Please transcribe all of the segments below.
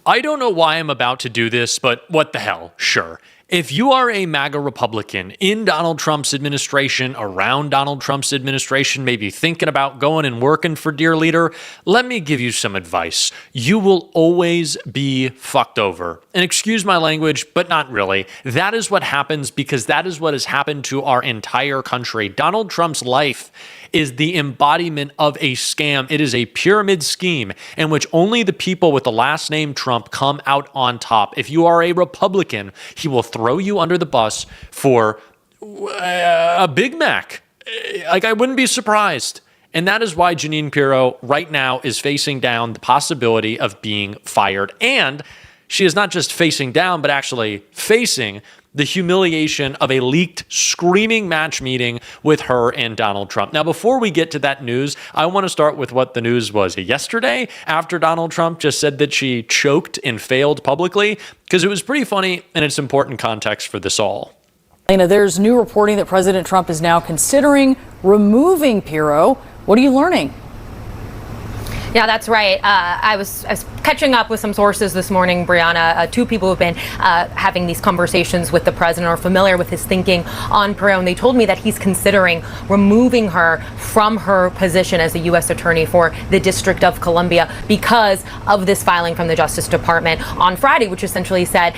I don't know why I'm about to do this, but what the hell? Sure. If you are a MAGA Republican in Donald Trump's administration, around Donald Trump's administration, maybe thinking about going and working for dear leader, let me give you some advice. You will always be fucked over. And excuse my language, but not really. That is what happens because that is what has happened to our entire country. Donald Trump's life is the embodiment of a scam. It is a pyramid scheme in which only the people with the last name Trump come out on top. If you are a Republican, he will throw you under the bus for a Big Mac. Like, I wouldn't be surprised. And that is why Janine Pirro right now is facing down the possibility of being fired. And she is not just facing down, but actually facing the humiliation of a leaked screaming match meeting with her and Donald Trump. Now, before we get to that news, I want to start with what the news was yesterday after Donald Trump just said that she choked and failed publicly, because it was pretty funny and it's important context for this all. Lena, there's new reporting that President Trump is now considering removing Pirro. What are you learning? Yeah, that's right. I was catching up with some sources this morning, Brianna. Two people who've been having these conversations with the president are familiar with his thinking on Pirro, and they told me that he's considering removing her from her position as the U.S. Attorney for the District of Columbia because of this filing from the Justice Department on Friday, which essentially said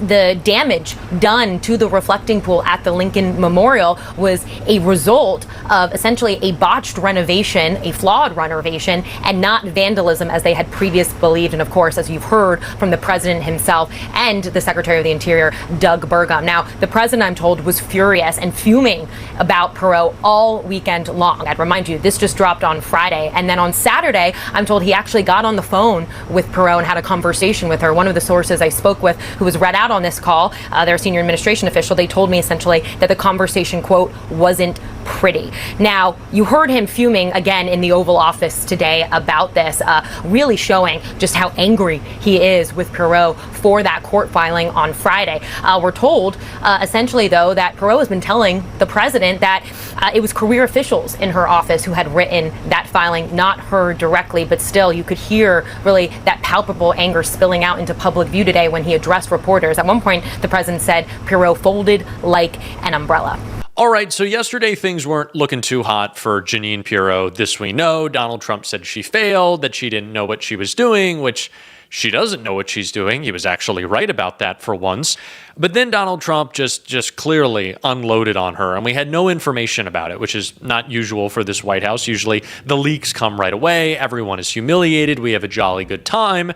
the damage done to the reflecting pool at the Lincoln Memorial was a result of essentially a botched renovation, a flawed renovation, and not vandalism as they had previously believed. And of course, as you've heard from the president himself and the Secretary of the Interior, Doug Burgum. Now, the president, I'm told, was furious and fuming about Pirro all weekend long. I'd remind you, this just dropped on Friday. And then on Saturday, I'm told he actually got on the phone with Pirro and had a conversation with her. One of the sources I spoke with who was read out on this call, their senior administration official, they told me essentially that the conversation, quote, wasn't pretty. Now, you heard him fuming again in the Oval Office today about this, really showing just how angry he is with Pirro for that court filing on Friday. We're told, essentially, though, that Pirro has been telling the president that it was career officials in her office who had written that filing, not her directly, but still you could hear really that palpable anger spilling out into public view today when he addressed reporters. At one point, the president said Pirro folded like an umbrella. All right, so yesterday things weren't looking too hot for Janine Pirro. This we know. Donald Trump said she failed, that she didn't know what she was doing, which she doesn't know what she's doing. He was actually right about that for once. But then Donald Trump just clearly unloaded on her, and we had no information about it, which is not usual for this White House. Usually the leaks come right away. Everyone is humiliated. We have a jolly good time.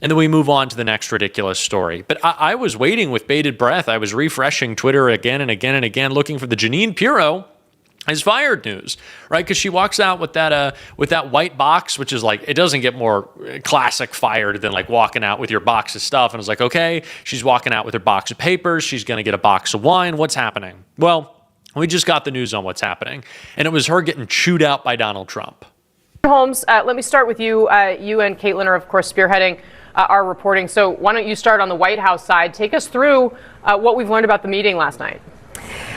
And then we move on to the next ridiculous story. But I was waiting with bated breath. I was refreshing Twitter again and again and again, looking for the Janine Pirro is fired news, right? Because she walks out with that white box, which is like, it doesn't get more classic fired than like walking out with your box of stuff. And I was like, okay, she's walking out with her box of papers. She's going to get a box of wine. What's happening? Well, we just got the news on what's happening. And it was her getting chewed out by Donald Trump. Holmes, let me start with you. You and Caitlin are, of course, spearheading our reporting. So why don't you start on the White House side? Take us through what we've learned about the meeting last night.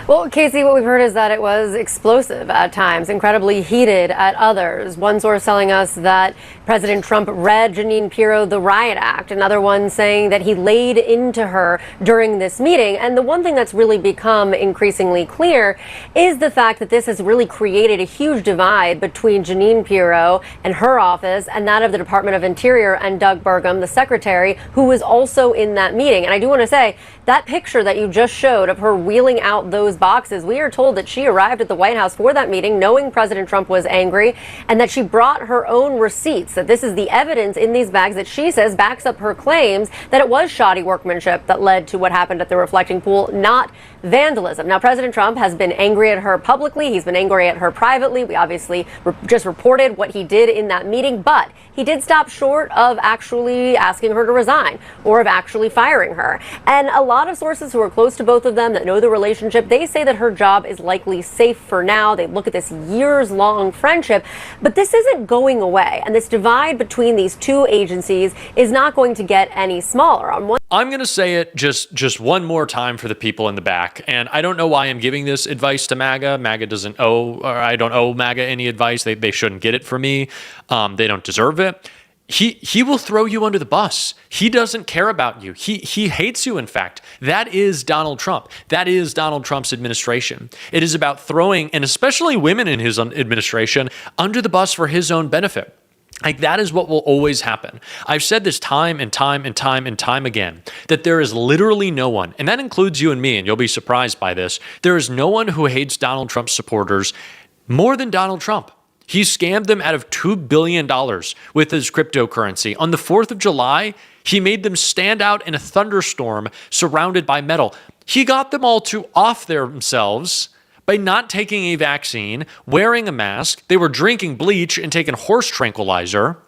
Well, Casey, what we've heard is that it was explosive at times, incredibly heated at others. One source telling us that President Trump read Janine Pirro the Riot Act. Another one saying that he laid into her during this meeting. And the one thing that's really become increasingly clear is the fact that this has really created a huge divide between Janine Pirro and her office and that of the Department of Interior and Doug Burgum, the secretary, who was also in that meeting. And I do want to say that picture that you just showed of her wheeling out those boxes, we are told that she arrived at the White House for that meeting knowing President Trump was angry and that she brought her own receipts, that this is the evidence in these bags that she says backs up her claims that it was shoddy workmanship that led to what happened at the reflecting pool, not vandalism. Now, President Trump has been angry at her publicly. He's been angry at her privately. We obviously just reported what he did in that meeting, but he did stop short of actually asking her to resign or of actually firing her. And a lot of sources who are close to both of them that know the relationship, they say that her job is likely safe for now. They look at this years-long friendship, but this isn't going away. And this divide between these two agencies is not going to get any smaller. I'm going to say it just one more time for the people in the back. And I don't know why I'm giving this advice to MAGA. MAGA doesn't owe, or I don't owe MAGA any advice. They shouldn't get it from me. They don't deserve it. he will throw you under the bus. He doesn't care about you. He hates you, in fact. That is Donald Trump. That is Donald Trump's administration. It is about throwing, and especially women in his administration, under the bus for his own benefit. Like, that is what will always happen. I've said this time and time and time and time again, that there is literally no one, and that includes you and me, and you'll be surprised by this, there is no one who hates Donald Trump's supporters more than Donald Trump. He scammed them out of $2 billion with his cryptocurrency. On the 4th of July, he made them stand out in a thunderstorm surrounded by metal. He got them all to off themselves by not taking a vaccine, wearing a mask. They were drinking bleach and taking horse tranquilizer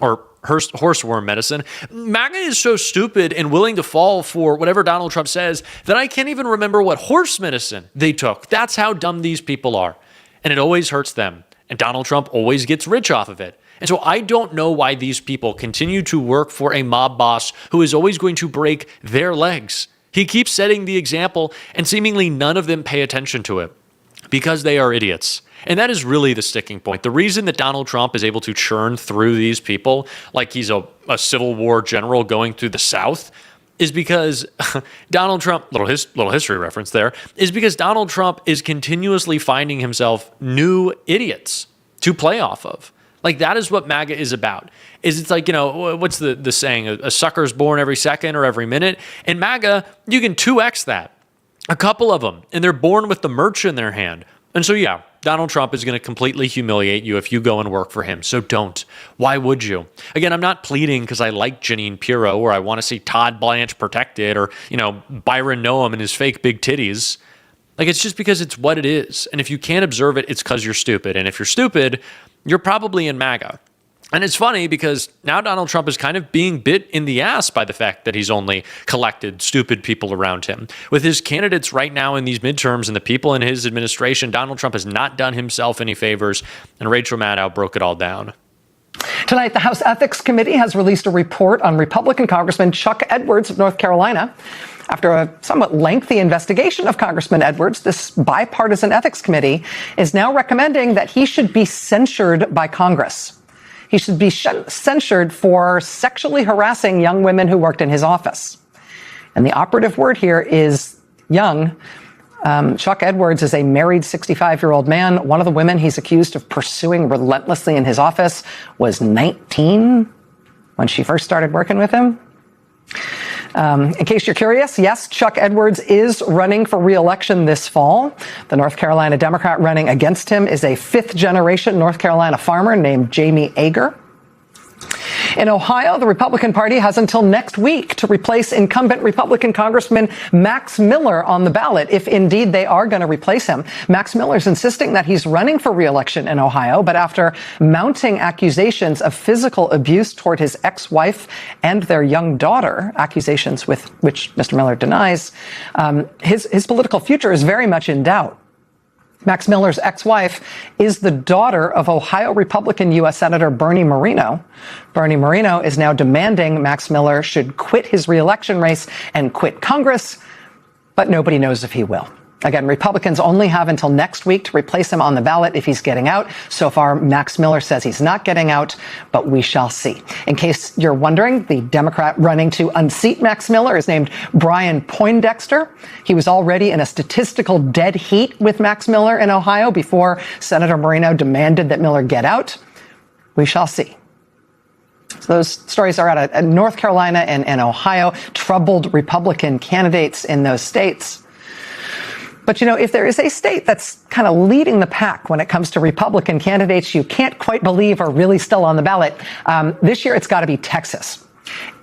or horseworm medicine. MAGA is so stupid and willing to fall for whatever Donald Trump says that I can't even remember what horse medicine they took. That's how dumb these people are. And it always hurts them. And Donald Trump always gets rich off of it. And so I don't know why these people continue to work for a mob boss who is always going to break their legs. He keeps setting the example, and seemingly none of them pay attention to it because they are idiots. And that is really the sticking point. The reason that Donald Trump is able to churn through these people like he's a Civil War general going through the South is because Donald Trump, little history reference there, is because Donald Trump is continuously finding himself new idiots to play off of. Like, that is what MAGA is about. It's like, what's the saying? A sucker's born every second or every minute. In MAGA, you can 2x that. A couple of them, and they're born with the merch in their hand. And so, yeah, Donald Trump is going to completely humiliate you if you go and work for him. So don't. Why would you? Again, I'm not pleading because I like Janine Pirro or I want to see Todd Blanche protected or, Byron Noam and his fake big titties. Like, it's just because it's what it is. And if you can't observe it, it's because you're stupid. And if you're stupid, you're probably in MAGA. And it's funny because now Donald Trump is kind of being bit in the ass by the fact that he's only collected stupid people around him. With his candidates right now in these midterms and the people in his administration, Donald Trump has not done himself any favors, and Rachel Maddow broke it all down. Tonight, the House Ethics Committee has released a report on Republican Congressman Chuck Edwards of North Carolina. After a somewhat lengthy investigation of Congressman Edwards, this bipartisan ethics committee is now recommending that he should be censured by Congress. He should be censured for sexually harassing young women who worked in his office. And the operative word here is young. Chuck Edwards is a married 65-year-old man. One of the women he's accused of pursuing relentlessly in his office was 19 when she first started working with him. In case you're curious, yes, Chuck Edwards is running for re-election this fall. The North Carolina Democrat running against him is a fifth-generation North Carolina farmer named Jamie Ager. In Ohio, the Republican Party has until next week to replace incumbent Republican Congressman Max Miller on the ballot, if indeed they are going to replace him. Max Miller's insisting that he's running for re-election in Ohio, but after mounting accusations of physical abuse toward his ex-wife and their young daughter, accusations with which Mr. Miller denies, his political future is very much in doubt. Max Miller's ex-wife is the daughter of Ohio Republican U.S. Senator Bernie Moreno. Bernie Moreno is now demanding Max Miller should quit his re-election race and quit Congress, but nobody knows if he will. Again, Republicans only have until next week to replace him on the ballot if he's getting out. So far, Max Miller says he's not getting out, but we shall see. In case you're wondering, the Democrat running to unseat Max Miller is named Brian Poindexter. He was already in a statistical dead heat with Max Miller in Ohio before Senator Moreno demanded that Miller get out. We shall see. So those stories are out of North Carolina and Ohio, troubled Republican candidates in those states. But, if there is a state that's kind of leading the pack when it comes to Republican candidates you can't quite believe are really still on the ballot, this year it's got to be Texas.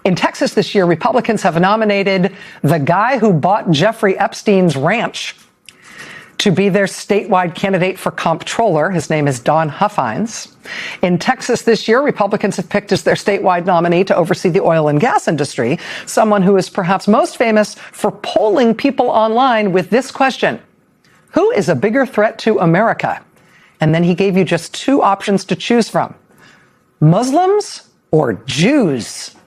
In Texas this year, Republicans have nominated the guy who bought Jeffrey Epstein's ranch to be their statewide candidate for comptroller. His name is Don Huffines. In Texas this year, Republicans have picked as their statewide nominee to oversee the oil and gas industry, someone who is perhaps most famous for polling people online with this question: who is a bigger threat to America? And then he gave you just two options to choose from: Muslims or Jews.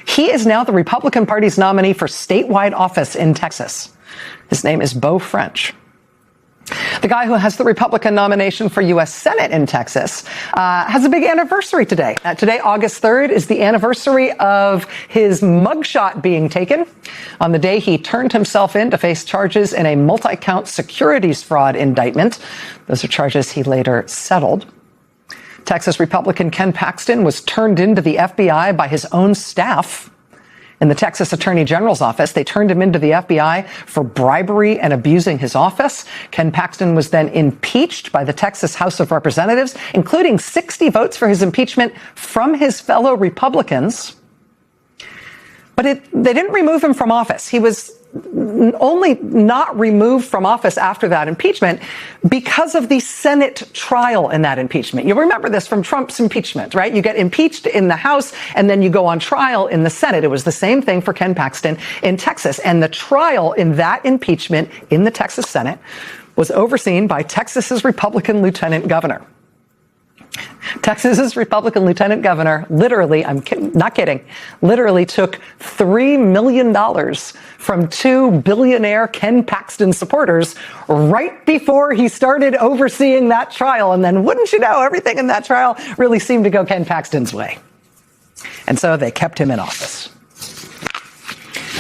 He is now the Republican Party's nominee for statewide office in Texas. His name is Beau French. The guy who has the Republican nomination for U.S. Senate in Texas has a big anniversary today. Today, August 3rd, is the anniversary of his mugshot being taken on the day he turned himself in to face charges in a multi-count securities fraud indictment. Those are charges he later settled. Texas Republican Ken Paxton was turned into the FBI by his own staff. In the Texas Attorney General's office, they turned him into the FBI for bribery and abusing his office. Ken Paxton was then impeached by the Texas House of Representatives, including 60 votes for his impeachment from his fellow Republicans. But they didn't remove him from office. He was only not removed from office after that impeachment because of the Senate trial in that impeachment. You'll remember this from Trump's impeachment, right? You get impeached in the House and then you go on trial in the Senate. It was the same thing for Ken Paxton in Texas. And the trial in that impeachment in the Texas Senate was overseen by Texas's Republican lieutenant governor. Texas's Republican lieutenant governor literally, not kidding, literally took $3 million from two billionaire Ken Paxton supporters right before he started overseeing that trial. And then, wouldn't you know, everything in that trial really seemed to go Ken Paxton's way. And so they kept him in office.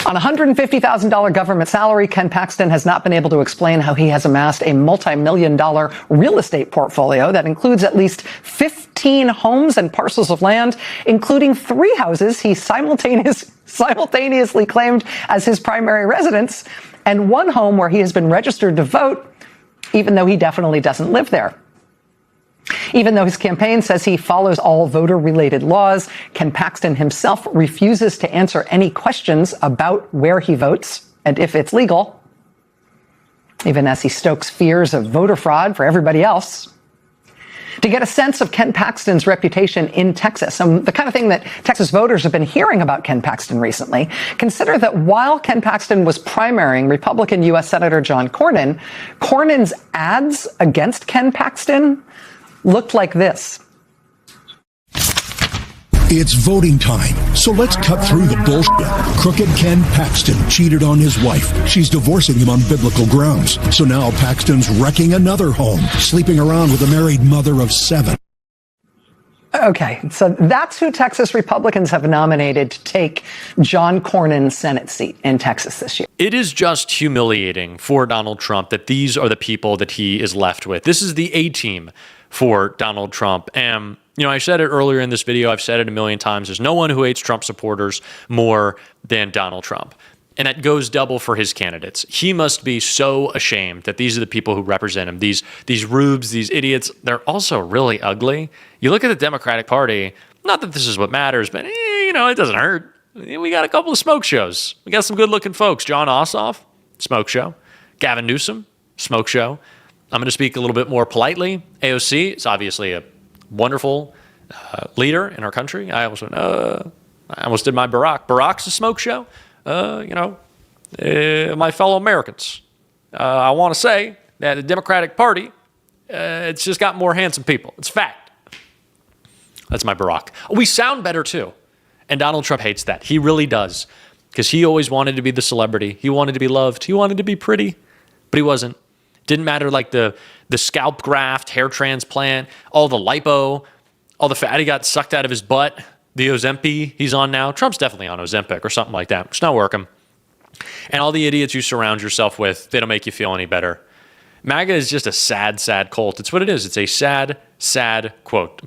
On a $150,000 government salary, Ken Paxton has not been able to explain how he has amassed a multi-million-dollar real estate portfolio that includes at least 15 homes and parcels of land, including 3 houses he simultaneously claimed as his primary residence, and 1 home where he has been registered to vote, even though he definitely doesn't live there. Even though his campaign says he follows all voter-related laws, Ken Paxton himself refuses to answer any questions about where he votes and if it's legal, even as he stokes fears of voter fraud for everybody else. To get a sense of Ken Paxton's reputation in Texas, and the kind of thing that Texas voters have been hearing about Ken Paxton recently, consider that while Ken Paxton was primarying Republican U.S. Senator John Cornyn, Cornyn's ads against Ken Paxton looked like this. It's voting time, so let's cut through the bullshit. Crooked Ken Paxton cheated on his wife. She's divorcing him on biblical grounds. So now Paxton's wrecking another home, sleeping around with a married mother of 7. Okay, so that's who Texas Republicans have nominated to take John Cornyn's Senate seat in Texas this year. It is just humiliating for Donald Trump that these are the people that he is left with. This is the A-team for Donald Trump. And, you know, I said it earlier in this video, I've said it a million times, there's no one who hates Trump supporters more than Donald Trump. And that goes double for his candidates. He must be so ashamed that these are the people who represent him. These rubes, these idiots, they're also really ugly. You look at the Democratic Party, not that this is what matters, but, you know, it doesn't hurt. We got a couple of smoke shows. We got some good-looking folks. John Ossoff, smoke show. Gavin Newsom, smoke show. I'm going to speak a little bit more politely. AOC is obviously a wonderful leader in our country. I almost did my Barack. Barack's a smoke show. My fellow Americans, I want to say that the Democratic Party, it's just got more handsome people. It's fact. That's my Barack. We sound better too. And Donald Trump hates that. He really does. Because he always wanted to be the celebrity. He wanted to be loved. He wanted to be pretty. But he wasn't. Didn't matter like the scalp graft, hair transplant, all the lipo, all the fat he got sucked out of his butt, the Ozempic he's on now. Trump's definitely on Ozempic or something like that. It's not working. And all the idiots you surround yourself with, they don't make you feel any better. MAGA is just a sad, sad cult. It's what it is. It's a sad, sad cult.